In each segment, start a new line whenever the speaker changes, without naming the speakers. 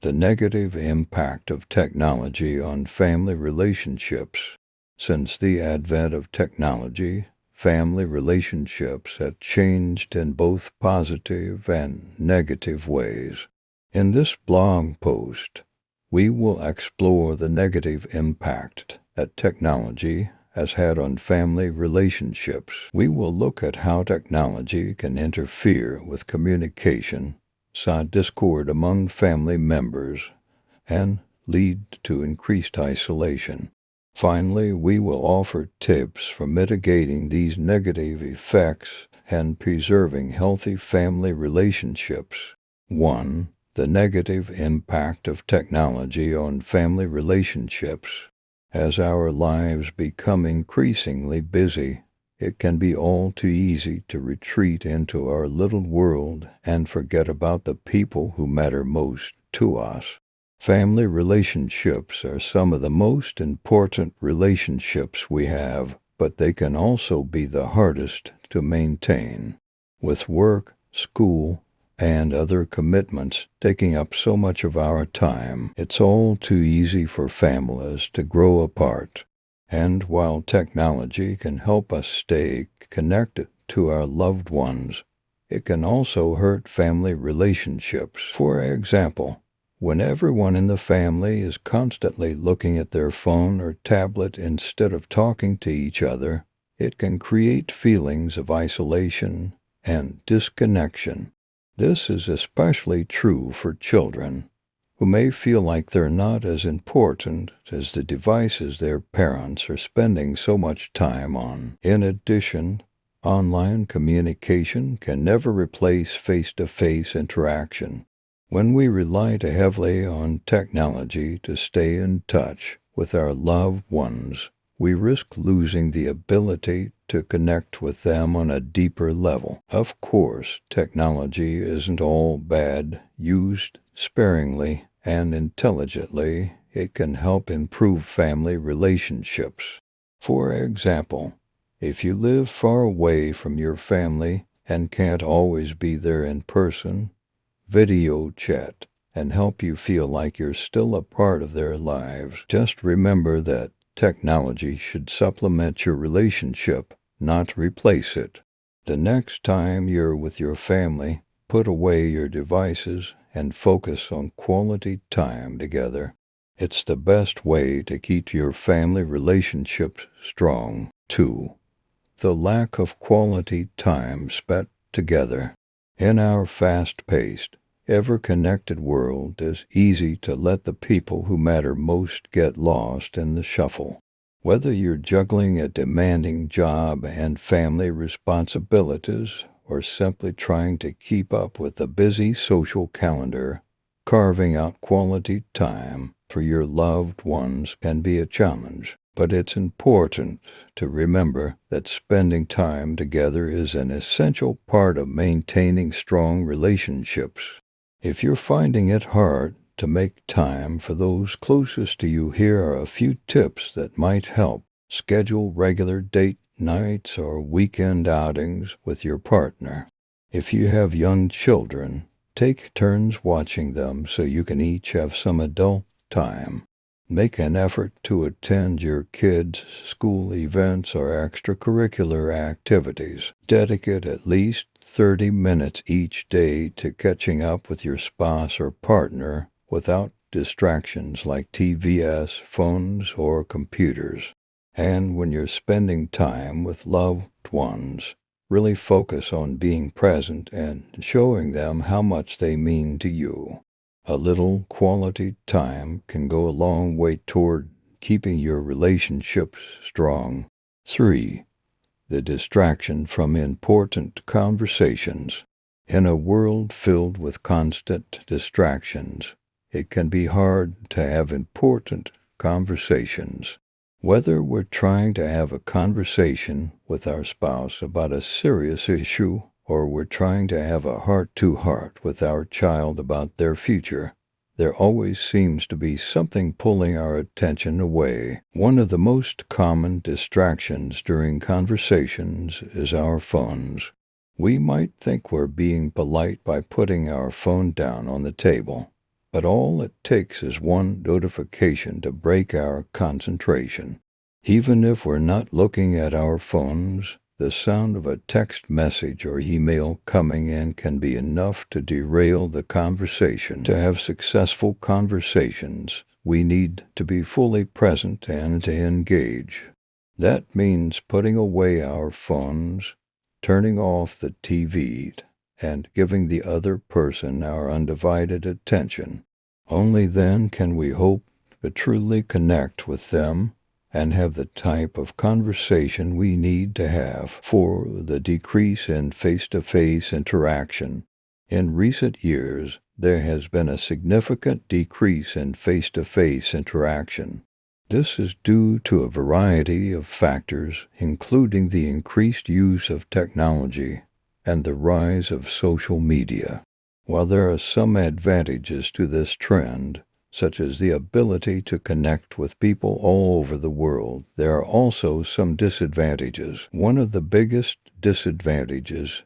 The negative impact of technology on family relationships. Since the advent of technology, family relationships have changed in both positive and negative ways. In this blog post, we will explore the negative impact that technology has had on family relationships. We will look at how technology can interfere with communication, sow discord among family members, and lead to increased isolation. Finally, we will offer tips for mitigating these negative effects and preserving healthy family relationships. 1. The negative impact of technology on family relationships. As our lives become increasingly busy, it can be all too easy to retreat into our little world and forget about the people who matter most to us. Family relationships are some of the most important relationships we have, but they can also be the hardest to maintain. With work, school, and other commitments taking up so much of our time, it's all too easy for families to grow apart. And while technology can help us stay connected to our loved ones, it can also hurt family relationships. For example, when everyone in the family is constantly looking at their phone or tablet instead of talking to each other, it can create feelings of isolation and disconnection. This is especially true for children, who may feel like they're not as important as the devices their parents are spending so much time on. In addition, online communication can never replace face-to-face interaction. When we rely too heavily on technology to stay in touch with our loved ones, we risk losing the ability to connect with them on a deeper level. Of course, technology isn't all bad. Used sparingly and intelligently, it can help improve family relationships. For example, if you live far away from your family and can't always be there in person, video chat and help you feel like you're still a part of their lives. Just remember that technology should supplement your relationship, not replace it. The next time you're with your family, put away your devices and focus on quality time together. It's the best way to keep your family relationships strong. 2. The lack of quality time spent together. In our fast-paced, ever-connected world, it's easy to let the people who matter most get lost in the shuffle. Whether you're juggling a demanding job and family responsibilities, or simply trying to keep up with the busy social calendar, carving out quality time for your loved ones can be a challenge. But it's important to remember that spending time together is an essential part of maintaining strong relationships. If you're finding it hard to make time for those closest to you, here are a few tips that might help. Schedule regular date nights or weekend outings with your partner. If you have young children, take turns watching them so you can each have some adult time. Make an effort to attend your kids' school events or extracurricular activities. Dedicate at least 30 minutes each day to catching up with your spouse or partner without distractions like TVs, phones, or computers. And when you're spending time with loved ones, really focus on being present and showing them how much they mean to you. A little quality time can go a long way toward keeping your relationships strong. 3. The distraction from important conversations. In a world filled with constant distractions, it can be hard to have important conversations. Whether we're trying to have a conversation with our spouse about a serious issue, or we're trying to have a heart-to-heart with our child about their future, there always seems to be something pulling our attention away. One of the most common distractions during conversations is our phones. We might think we're being polite by putting our phone down on the table, but all it takes is one notification to break our concentration. Even if we're not looking at our phones, the sound of a text message or email coming in can be enough to derail the conversation. To have successful conversations, we need to be fully present and to engage. That means putting away our phones, turning off the TV, and giving the other person our undivided attention. Only then can we hope to truly connect with them and have the type of conversation we need to have for the decrease in face-to-face interaction. In recent years, there has been a significant decrease in face-to-face interaction. This is due to a variety of factors, including the increased use of technology and the rise of social media. While there are some advantages to this trend, such as the ability to connect with people all over the world, there are also some disadvantages. One of the biggest disadvantages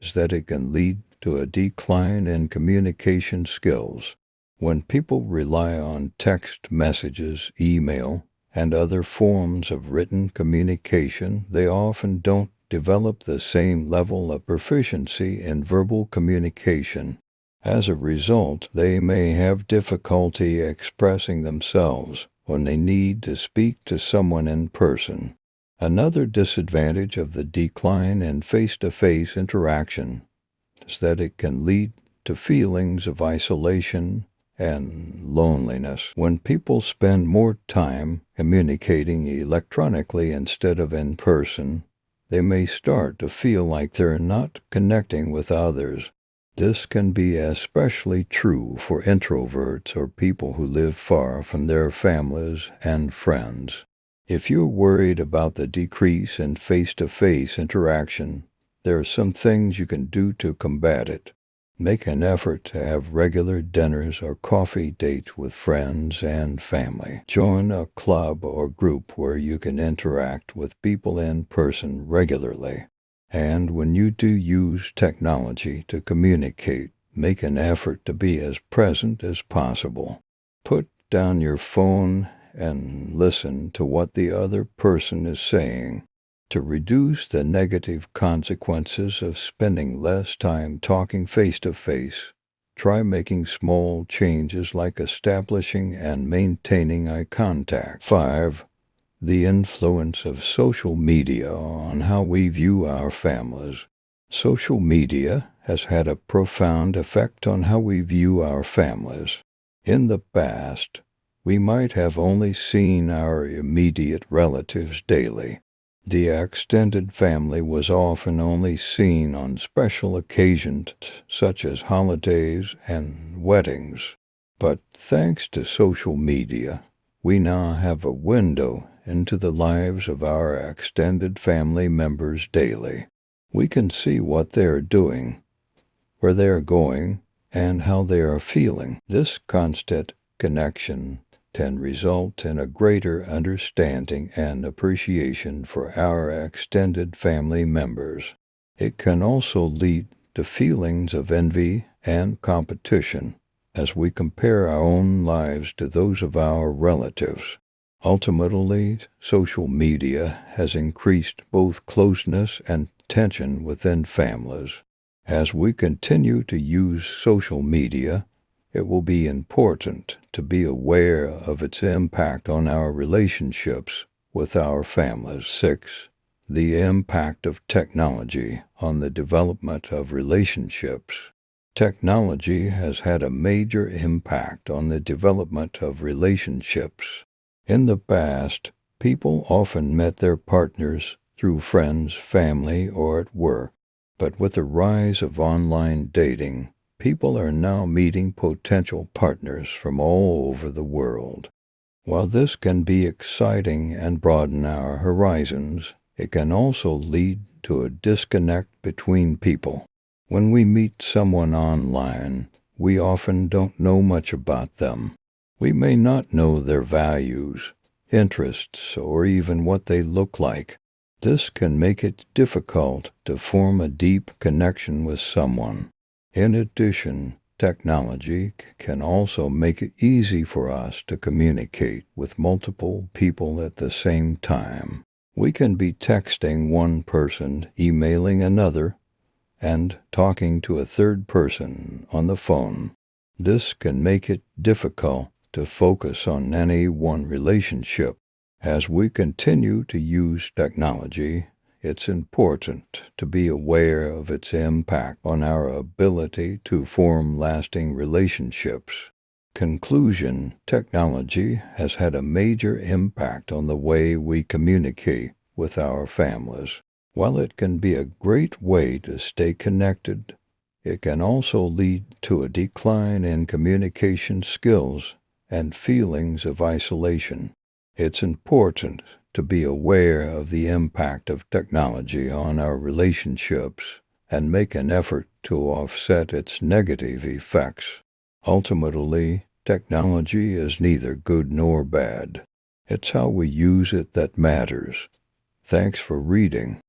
is that it can lead to a decline in communication skills. When people rely on text messages, email, and other forms of written communication, they often don't develop the same level of proficiency in verbal communication. As a result, they may have difficulty expressing themselves when they need to speak to someone in person. Another disadvantage of the decline in face-to-face interaction is that it can lead to feelings of isolation and loneliness. When people spend more time communicating electronically instead of in person, they may start to feel like they're not connecting with others. This can be especially true for introverts or people who live far from their families and friends. If you're worried about the decrease in face-to-face interaction, there are some things you can do to combat it. Make an effort to have regular dinners or coffee dates with friends and family. Join a club or group where you can interact with people in person regularly. And when you do use technology to communicate, make an effort to be as present as possible. Put down your phone and listen to what the other person is saying. To reduce the negative consequences of spending less time talking face-to-face, try making small changes like establishing and maintaining eye contact. 5. The influence of social media on how we view our families. Social media has had a profound effect on how we view our families. In the past, we might have only seen our immediate relatives daily. The extended family was often only seen on special occasions such as holidays and weddings. But thanks to social media, we now have a window into the lives of our extended family members daily. We can see what they are doing, where they are going, and how they are feeling. This constant connection can result in a greater understanding and appreciation for our extended family members. It can also lead to feelings of envy and competition as we compare our own lives to those of our relatives. Ultimately, social media has increased both closeness and tension within families. As we continue to use social media, it will be important to be aware of its impact on our relationships with our families. 6. The impact of technology on the development of relationships. Technology has had a major impact on the development of relationships. In the past, people often met their partners through friends, family, or at work. But with the rise of online dating, people are now meeting potential partners from all over the world. While this can be exciting and broaden our horizons, it can also lead to a disconnect between people. When we meet someone online, we often don't know much about them. We may not know their values, interests, or even what they look like. This can make it difficult to form a deep connection with someone. In addition, Technology can also make it easy for us to communicate with multiple people at the same time. We can be texting one person, emailing another, and talking to a third person on the phone. This can make it difficult to focus on any one relationship. As we continue to use technology, it's important to be aware of its impact on our ability to form lasting relationships. Conclusion: technology has had a major impact on the way we communicate with our families. While it can be a great way to stay connected, it can also lead to a decline in communication skills and feelings of isolation. It's important to be aware of the impact of technology on our relationships and make an effort to offset its negative effects. Ultimately, technology is neither good nor bad. It's how we use it that matters. Thanks for reading.